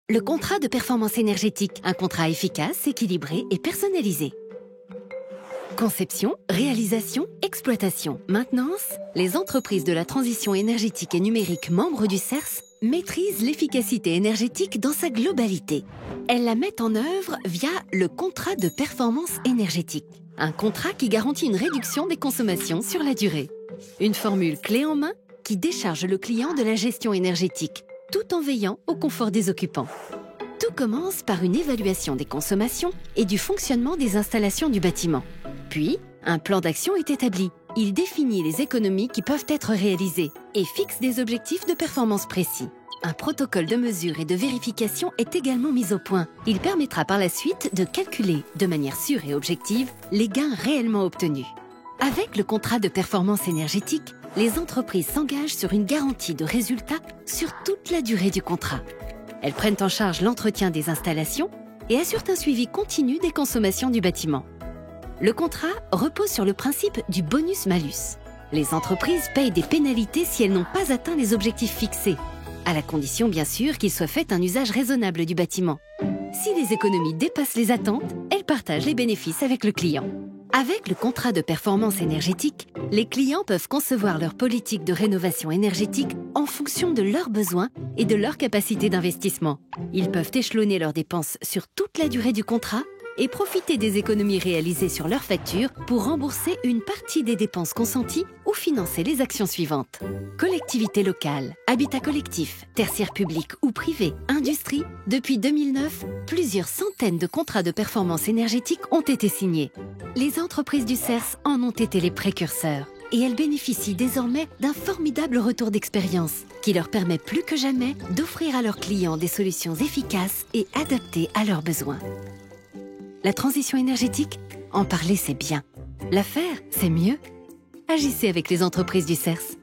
Le contrat de performance énergétique, un contrat efficace, équilibré et personnalisé. Conception, réalisation, exploitation, maintenance, les entreprises de la transition énergétique et numérique membres du CERS maîtrisent l'efficacité énergétique dans sa globalité. Elles la mettent en œuvre via le contrat de performance énergétique, un contrat qui garantit une réduction des consommations sur la durée. Une formule clé en main qui décharge le client de la gestion énergétique, tout en veillant au confort des occupants. Tout commence par une évaluation des consommations et du fonctionnement des installations du bâtiment. Puis, un plan d'action est établi. Il définit les économies qui peuvent être réalisées et fixe des objectifs de performance précis. Un protocole de mesure et de vérification est également mis au point. Il permettra par la suite de calculer, de manière sûre et objective, les gains réellement obtenus. Avec le contrat de performance énergétique, les entreprises s'engagent sur une garantie de résultats sur toute la durée du contrat. Elles prennent en charge l'entretien des installations et assurent un suivi continu des consommations du bâtiment. Le contrat repose sur le principe du bonus-malus. Les entreprises payent des pénalités si elles n'ont pas atteint les objectifs fixés, à la condition bien sûr qu'il soit fait un usage raisonnable du bâtiment. Si les économies dépassent les attentes, elles partagent les bénéfices avec le client. Avec le contrat de performance énergétique, les clients peuvent concevoir leur politique de rénovation énergétique en fonction de leurs besoins et de leur capacité d'investissement. Ils peuvent échelonner leurs dépenses sur toute la durée du contrat et profiter des économies réalisées sur leur facture pour rembourser une partie des dépenses consenties ou financer les actions suivantes. Collectivités locales, habitat collectif, tertiaire public ou privé, industrie, depuis 2009, plusieurs centaines de contrats de performance énergétique ont été signés. Les entreprises du CERS en ont été les précurseurs et elles bénéficient désormais d'un formidable retour d'expérience qui leur permet plus que jamais d'offrir à leurs clients des solutions efficaces et adaptées à leurs besoins. La transition énergétique, en parler c'est bien. La faire, c'est mieux. Agissez avec les entreprises du CERS.